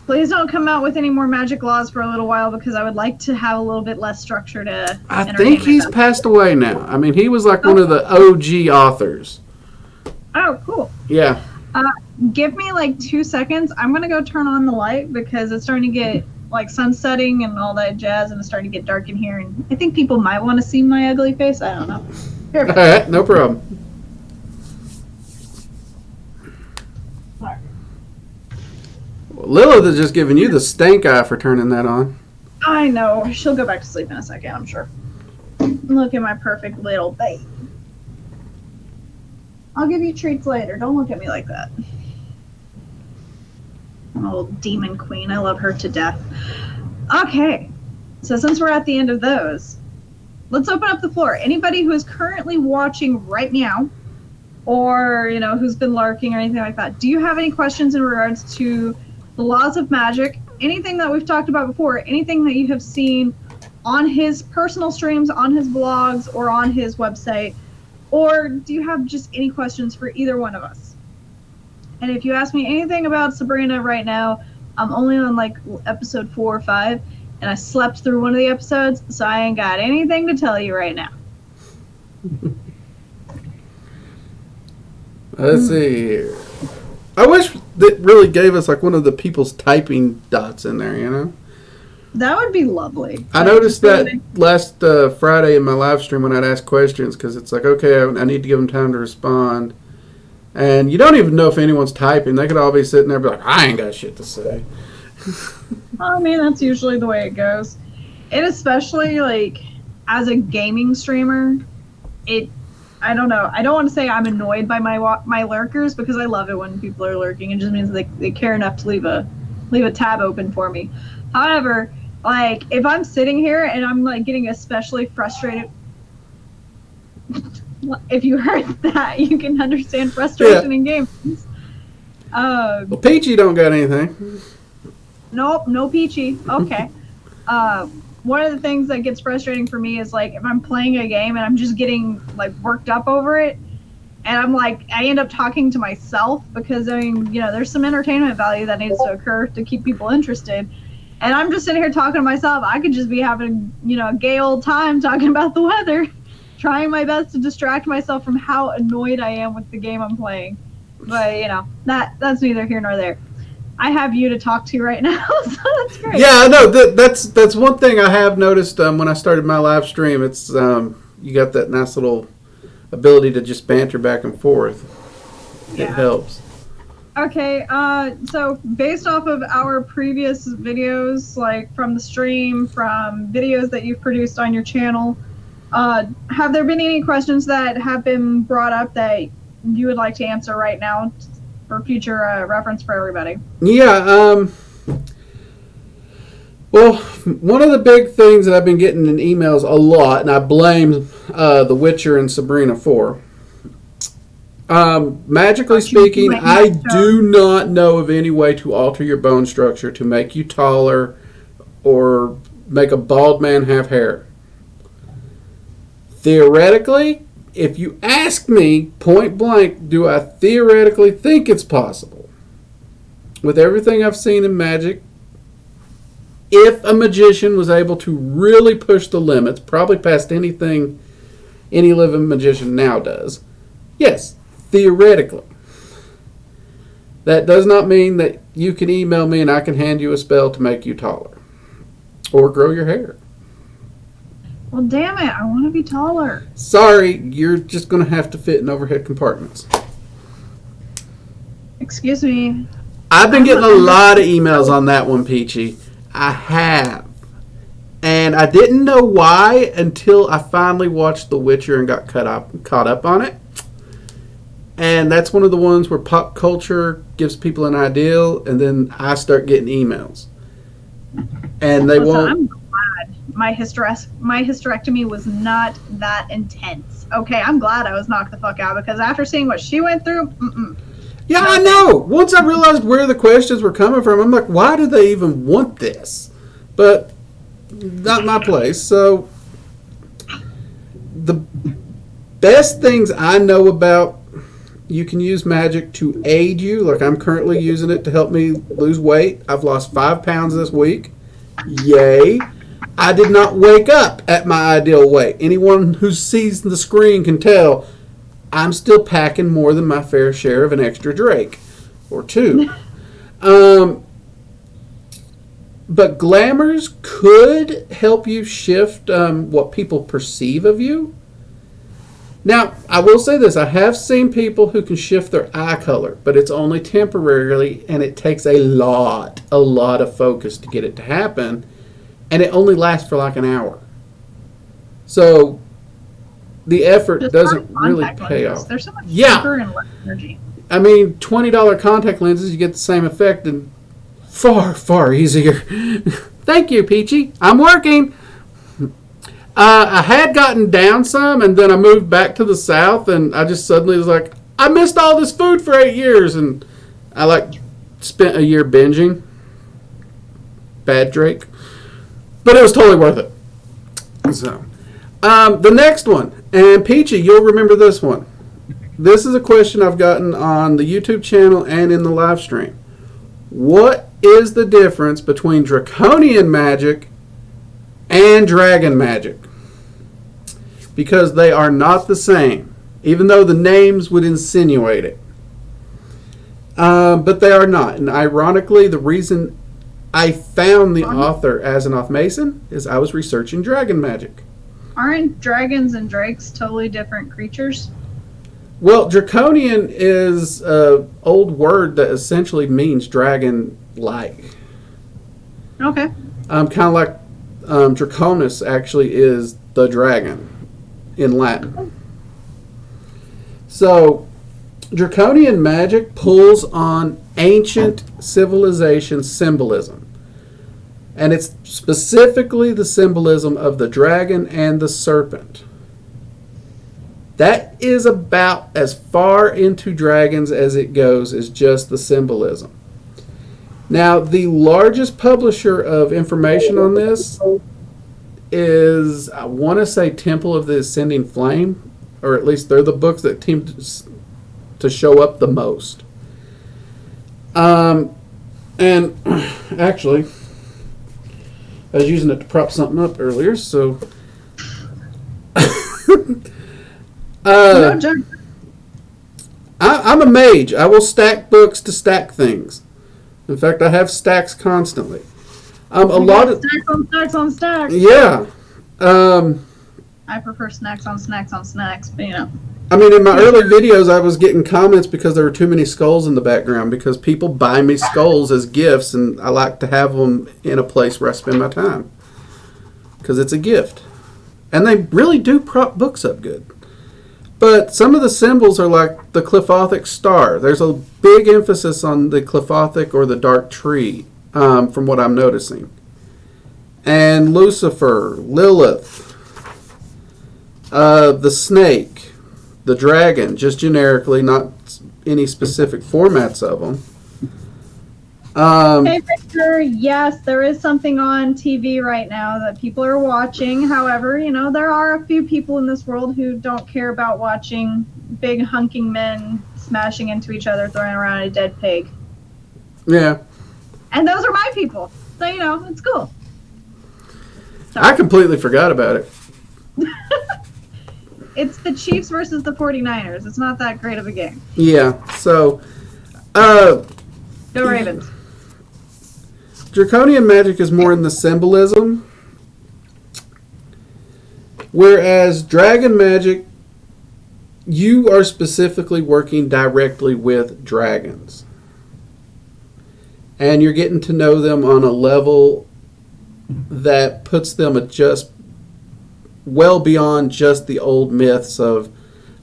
Please don't come out with any more magic laws for a little while because I would like to have a little bit less structure to I think he's passed away now. I mean, he was like one of the OG authors. Oh, cool. Yeah. Give me like 2 seconds. I'm going to go turn on the light because it's starting to get like sunsetting and all that jazz, and it's starting to get dark in here. And I think people might want to see my ugly face. I don't know. Here. All right, no problem. Lilith is just giving you the stank eye for turning that on. I know. She'll go back to sleep in a second, I'm sure. Look at my perfect little babe. I'll give you treats later. Don't look at me like that. Oh, demon queen. I love her to death. Okay. So since we're at the end of those, let's open up the floor. Anybody who is currently watching right now, or, you know, who's been lurking or anything like that, do you have any questions in regards to the Laws of Magick, anything that we've talked about before, anything that you have seen on his personal streams, on his blogs, or on his website? Or do you have just any questions for either one of us? And if you ask me anything about Sabrina right now, I'm only on like episode 4 or 5, and I slept through one of the episodes, so I ain't got anything to tell you right now. Let's see here. I wish that really gave us like one of the people's typing dots in there, you know? That would be lovely. I noticed that last Friday in my live stream when I'd ask questions, because it's like, okay, I need to give them time to respond. And you don't even know if anyone's typing. They could all be sitting there and be like, I ain't got shit to say. I mean, that's usually the way it goes. And especially, like, as a gaming streamer, I don't know. I don't want to say I'm annoyed by my lurkers, because I love it when people are lurking. It just means they care enough to leave a tab open for me. However, like, if I'm sitting here and I'm like getting especially frustrated, if you heard that, you can understand frustration in games. Well, Peachy don't got anything. Nope, no Peachy. Okay. One of the things that gets frustrating for me is, like, if I'm playing a game and I'm just getting, like, worked up over it, and I'm like, I end up talking to myself because, I mean, you know, there's some entertainment value that needs to occur to keep people interested. And I'm just sitting here talking to myself. I could just be having, you know, a gay old time talking about the weather, trying my best to distract myself from how annoyed I am with the game I'm playing. But, you know, that's neither here nor there. I have you to talk to right now, so that's great. Yeah, I know. That's one thing I have noticed when I started my live stream. It's you got that nice little ability to just banter back and forth. Yeah. It helps. Okay, so based off of our previous videos, like from the stream, from videos that you've produced on your channel, have there been any questions that have been brought up that you would like to answer right now for future reference for everybody? Yeah, well, one of the big things that I've been getting in emails a lot, and I blame The Witcher and Sabrina for, magically speaking, I do not know of any way to alter your bone structure to make you taller or make a bald man have hair. Theoretically, if you ask me point blank, do I theoretically think it's possible? With everything I've seen in magic, if a magician was able to really push the limits, probably past anything any living magician now does, yes, theoretically. That does not mean that you can email me and I can hand you a spell to make you taller or grow your hair. Well, damn it. I want to be taller. Sorry, you're just going to have to fit in overhead compartments. Excuse me. I've been getting a lot of emails on that one, Peachy. I have. And I didn't know why until I finally watched The Witcher and got caught up on it. And that's one of the ones where pop culture gives people an ideal, and then I start getting emails. And they won't. I'm glad my hysterectomy was not that intense. Okay, I'm glad I was knocked the fuck out, because after seeing what she went through, Yeah, I know. Once I realized where the questions were coming from, I'm like, why do they even want this? But not my place. So the best things I know about, you can use magic to aid you. Like, I'm currently using it to help me lose weight. I've lost 5 pounds this week. Yay. I did not wake up at my ideal weight. Anyone who sees the screen can tell I'm still packing more than my fair share of an extra Drake or 2. But glamours could help you shift what people perceive of you. Now, I will say this. I have seen people who can shift their eye color, but it's only temporarily, and it takes a lot of focus to get it to happen, and it only lasts for like an hour. So the effort just doesn't really contact pay lenses. off. They're so much Yeah. cheaper and less energy. I mean, $20 contact lenses, you get the same effect and far easier. Thank you, Peachy. I'm working. I had gotten down some, and then I moved back to the south, and I just suddenly was like, I missed all this food for 8 years, and I spent a year binging. Bad Drake. But it was totally worth it. So, the next one, and Peachy, you'll remember this one. This is a question I've gotten on the YouTube channel and in the live stream. What is the difference between draconian magic and dragon magic? Because they are not the same, even though the names would insinuate it. But they are not. And ironically, the reason I found the author, Asenath Mason, is I was researching dragon magic. Aren't dragons and drakes totally different creatures? Well, draconian is an old word that essentially means dragon-like. Okay. Kind of like Draconis actually is the dragon in Latin. So, draconian magic pulls on ancient civilization symbolism. And it's specifically the symbolism of the dragon and the serpent. That is about as far into dragons as it goes, is just the symbolism. Now, the largest publisher of information on this is, I want to say, Temple of the Ascending Flame, or at least they're the books that seem to show up the most. And actually, I was using it to prop something up earlier, so No joke. I'm a mage. I will stack books to stack things. In fact, I have stacks constantly. A lot of Stacks on stacks on stacks. yeah. I prefer snacks on snacks on snacks, but you know. I mean, in my early videos, I was getting comments because there were too many skulls in the background, because people buy me skulls as gifts, and I like to have them in a place where I spend my time, because it's a gift. And they really do prop books up good. But some of the symbols are like the Clifothic star. There's a big emphasis on the Clifothic or the dark tree, from what I'm noticing. And Lucifer, Lilith, the snake, the dragon, just generically, not any specific formats of them. Hey, Victor, yes, there is something on TV right now that people are watching. However, you know, there are a few people in this world who don't care about watching big hunking men smashing into each other, throwing around a dead pig. Yeah. And those are my people. So, you know, it's cool. So, I completely forgot about it. it's the Chiefs versus the 49ers. It's not that great of a game. Yeah, so Go Ravens. Draconian magic is more in the symbolism. Whereas dragon magic, you are specifically working directly with dragons. And you're getting to know them on a level that puts them just well beyond just the old myths of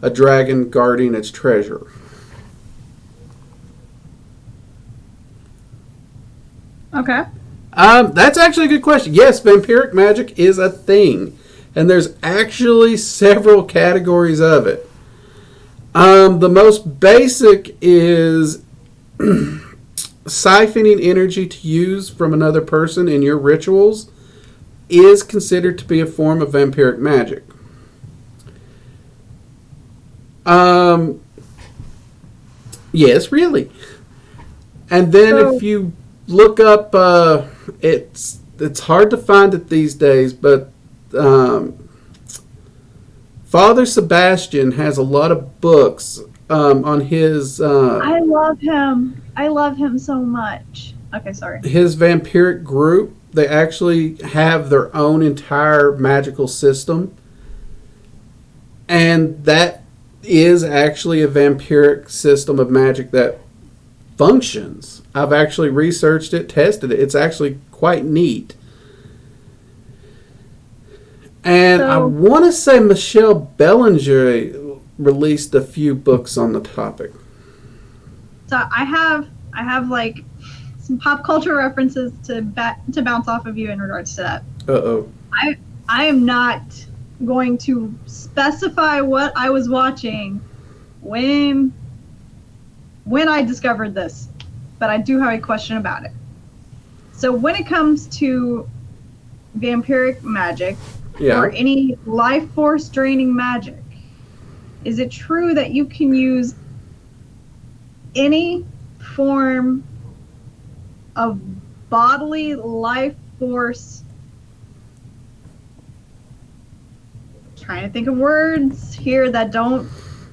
a dragon guarding its treasure. Okay. That's actually a good question. Yes, vampiric magic is a thing. And there's actually several categories of it. The most basic is siphoning energy to use from another person in your rituals is considered to be a form of vampiric magic. Yes, really. And then if you look up, it's hard to find it these days, but Father Sebastian has a lot of books on his... I love him. I love him so much. Okay, sorry. His vampiric group, they actually have their own entire magical system. And that is actually a vampiric system of magic that functions. I've actually researched it, tested it. It's actually quite neat. And I want to say Michelle Bellinger released a few books on the topic. So I have like some pop culture references to bounce off of you in regards to that. Uh-oh. I am not going to specify what I was watching when I discovered this, but I do have a question about it. So when it comes to vampiric magic, or any life force draining magic, is it true that you can use any form of bodily life force? Trying to think of words here that don't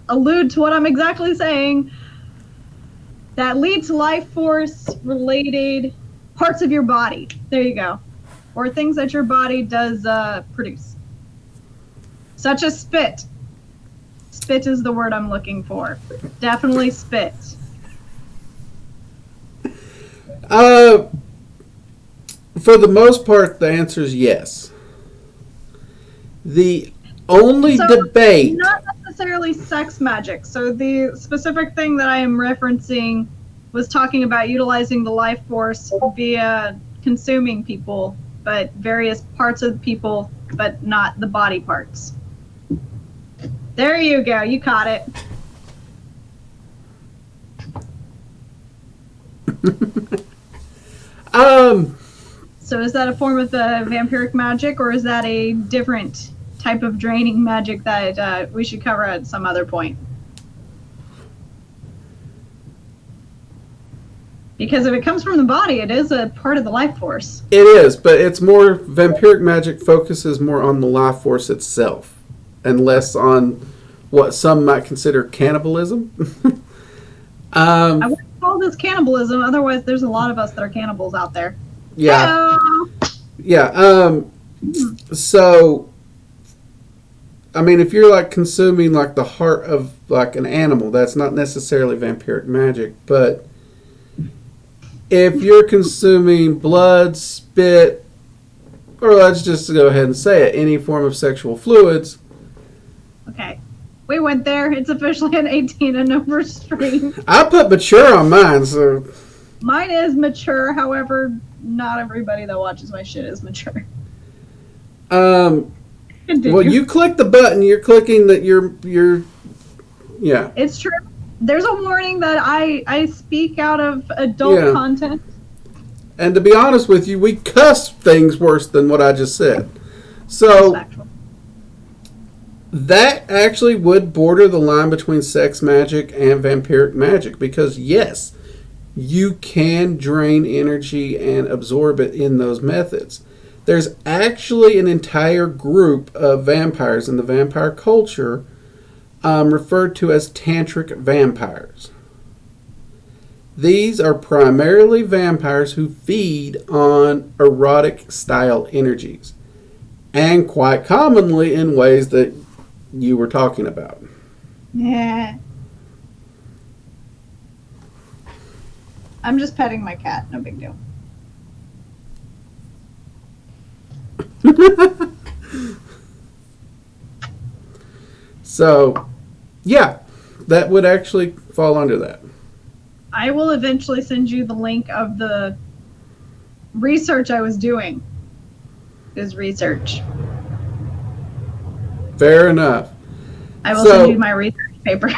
allude to what I'm exactly saying, that lead to life force related parts of your body. There you go. Or things that your body does produce. Such as spit. Spit is the word I'm looking for. Definitely spit. For the most part, the answer is yes. The only debate... Not necessarily sex magic. So the specific thing that I am referencing was talking about utilizing the life force via consuming people, but various parts of the people, but not the body parts. There you go. You caught it. So is that a form of the vampiric magic, or is that a different type of draining magic that we should cover at some other point? Because if it comes from the body, it is a part of the life force. It is, but it's more... Vampiric magic focuses more on the life force itself and less on what some might consider cannibalism. I wouldn't call this cannibalism, otherwise there's a lot of us that are cannibals out there. Yeah. Hello. Yeah. So, I mean, if you're like consuming like the heart of like an animal, that's not necessarily vampiric magic, but if you're consuming blood, spit, or let's just go ahead and say it, any form of sexual fluids. Okay. We went there. It's officially an 18 and over stream. I put mature on mine, so... Mine is mature, however, not everybody that watches my shit is mature. Well, you click the button, you're clicking that you're... Yeah. It's true. There's a warning that I speak out of adult content. And to be honest with you, we cuss things worse than what I just said. So that actually would border the line between sex magic and vampiric magic, because yes, you can drain energy and absorb it in those methods. There's actually an entire group of vampires in the vampire culture referred to as tantric vampires. These are primarily vampires who feed on erotic style energies. And quite commonly in ways that you were talking about. Yeah. I'm just petting my cat. No big deal. So, yeah, that would actually fall under that. I will eventually send you the link of the research I was doing. Is research. Fair enough. I will send you my research paper.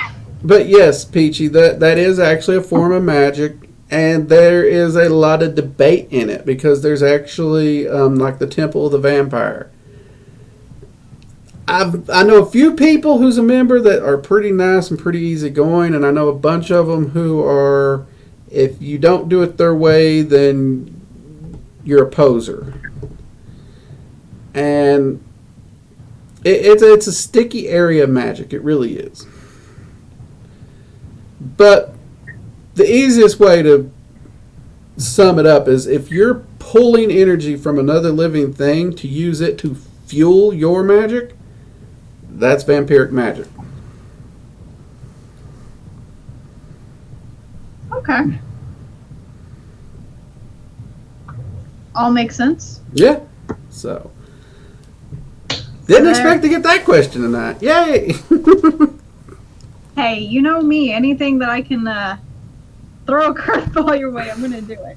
But yes, Peachy, that is actually a form of magic, and there is a lot of debate in it because there's actually like the Temple of the Vampire. I know a few people who's a member that are pretty nice and pretty easygoing, and I know a bunch of them who are, if you don't do it their way, then you're a poser. And it's a sticky area of magic. It really is. But the easiest way to sum it up is if you're pulling energy from another living thing to use it to fuel your magic, that's vampiric magic. Okay. All makes sense. Yeah. So, didn't expect to get that question tonight. Yay! Hey, you know me. Anything that I can throw a curveball your way, I'm going to do it.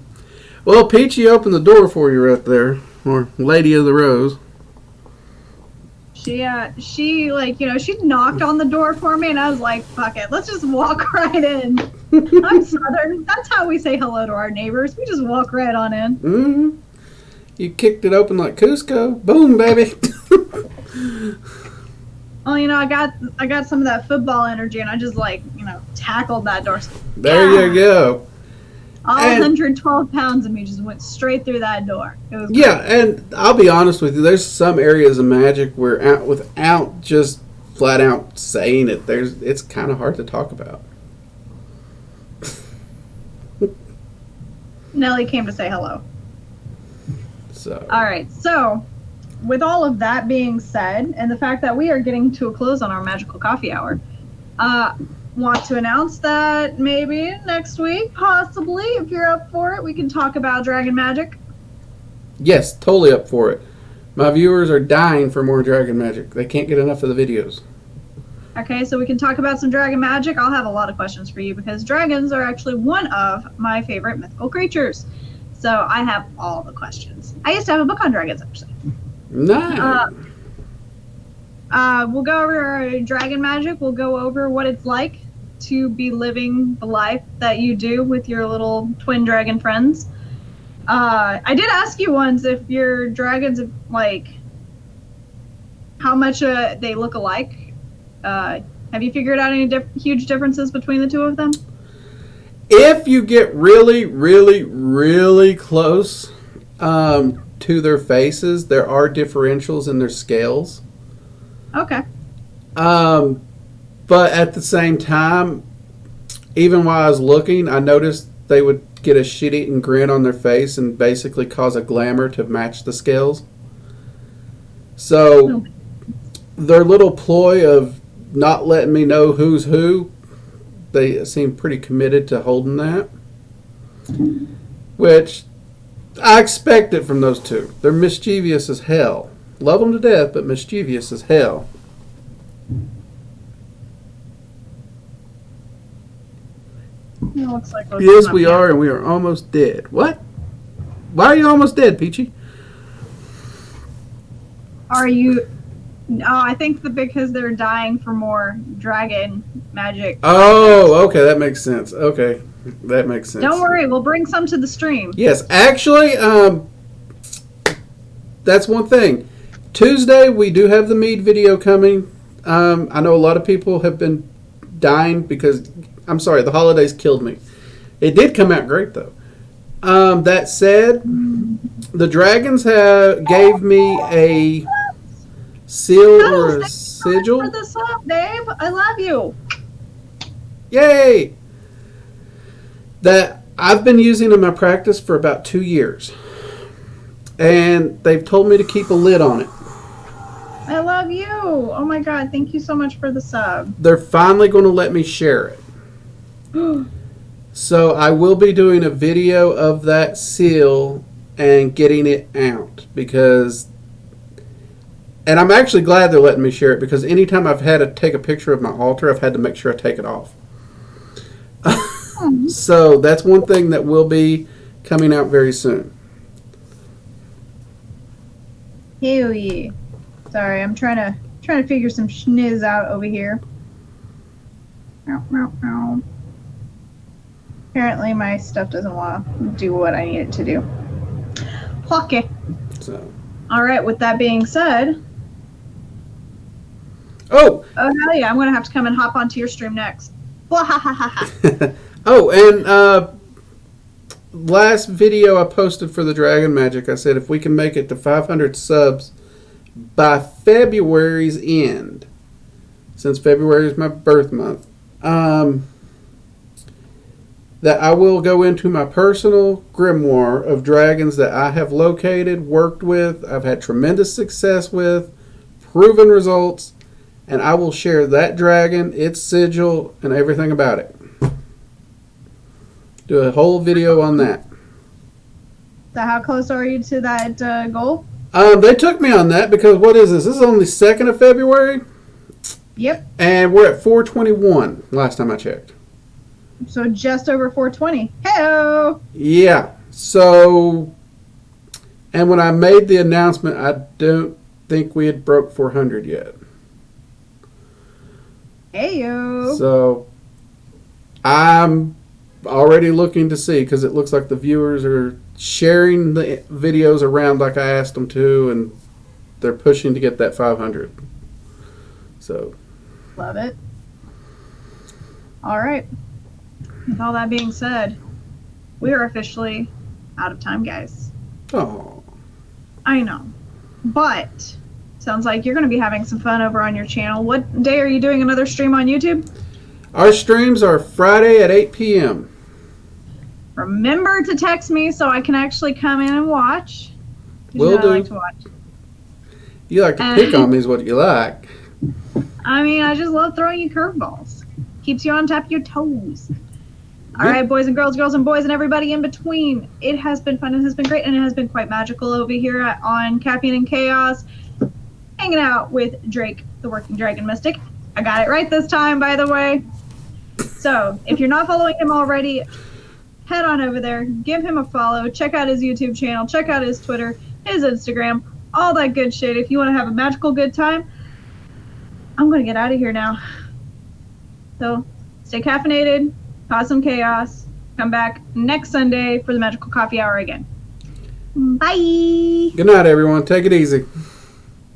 Well, Peachy opened the door for you right there, or Lady of the Rose. She like, you know, she knocked on the door for me, and I was like, fuck it, let's just walk right in. I'm Southern. That's how we say hello to our neighbors. We just walk right on in. Mm-hmm. You kicked it open like Cusco. Boom, baby. Well, you know, I got some of that football energy, and I just like, you know, tackled that door. There you go. All 112 pounds of me just went straight through that door. It was yeah, and I'll be honest with you. There's some areas of magic where, without just flat out saying it, it's kind of hard to talk about. Nellie came to say hello. So. All right, so with all of that being said, and the fact that we are getting to a close on our Magickal Coffee Hour, want to announce that maybe next week, possibly, if you're up for it, we can talk about Dragon Magic. Yes, totally up for it. My viewers are dying for more Dragon Magic. They can't get enough of the videos. Okay, so we can talk about some Dragon Magic. I'll have a lot of questions for you because dragons are actually one of my favorite mythical creatures. So I have all the questions. I used to have a book on dragons, actually. Nice. We'll go over Dragon Magic. We'll go over what it's like to be living the life that you do with your little twin dragon friends. I did ask you once if your dragons, like, how much they look alike. Have you figured out any huge differences between the two of them? If you get really, really, really close to their faces, there are differentials in their scales. Okay. But at the same time, even while I was looking, I noticed they would get a shit-eating grin on their face and basically cause a glamour to match the scales. So their little ploy of not letting me know who's who, they seem pretty committed to holding that. Which I expect it from those two. They're mischievous as hell. Love them to death, but mischievous as hell. It looks like Yes, we are, and we are almost dead. What? Why are you almost dead, Peachy? Are you? I think because they're dying for more dragon magic. Oh, okay, that makes sense. Okay, that makes sense. Don't worry, we'll bring some to the stream. Yes, actually, that's one thing. Tuesday, we do have the mead video coming. I know a lot of people have been dying because, I'm sorry, the holidays killed me. It did come out great, though. That said, the dragons gave me a seal or a sigil. For this up, babe. I love you. Yay! That I've been using in my practice for about 2 years. And they've told me to keep a lid on it. I love you. Oh my god, thank you so much for the sub. They're finally going to let me share it. So I will be doing a video of that seal and getting it out because, and I'm actually glad they're letting me share it because anytime I've had to take a picture of my altar, I've had to make sure I take it off. So that's one thing that will be coming out very soon. Hell yeah. Sorry, I'm trying to figure some schniz out over here. Meow, meow, meow. Apparently my stuff doesn't want to do what I need it to do. Okay. So. All right, with that being said. Oh, hell yeah, I'm going to have to come and hop onto your stream next. Oh, and last video I posted for the Dragon Magic, I said if we can make it to 500 subs by February's end, since February is my birth month, that I will go into my personal grimoire of dragons that I have located, worked with, I've had tremendous success with, proven results, and I will share that dragon, its sigil, and everything about it. Do a whole video on that. So how close are you to that goal? They took me on that because what is this? This is only 2nd of February? Yep. And we're at 421 last time I checked. So just over 420. Hey-o! Yeah. So, and when I made the announcement, I don't think we had broke 400 yet. Hey-o! So, I'm already looking to see because it looks like the viewers are sharing the videos around like I asked them to, and they're pushing to get that 500. So, love it. All right. With all that being said, we are officially out of time, guys. oh, I know. But sounds like you're going to be having some fun over on your channel. What day are you doing another stream on YouTube? our streams are Friday at 8 p.m. Remember to text me so I can actually come in and watch. 'Cause Will you know do. I like to watch. You like to pick on me is what you like. I mean, I just love throwing you curveballs. Keeps you on top of your toes. All right, boys and girls, girls and boys, and everybody in between. It has been fun. It has been great, and it has been quite magical over here on Caffeine and Chaos, hanging out with Drake, the Working Dragon Mystic. I got it right this time, by the way. So, if you're not following him already, head on over there, give him a follow, check out his YouTube channel, check out his Twitter, his Instagram, all that good shit. If you want to have a magical good time, I'm going to get out of here now. So, stay caffeinated. Cause some chaos. Come back next Sunday for the Magickal Coffee Hour again. Bye. Good night, everyone. Take it easy.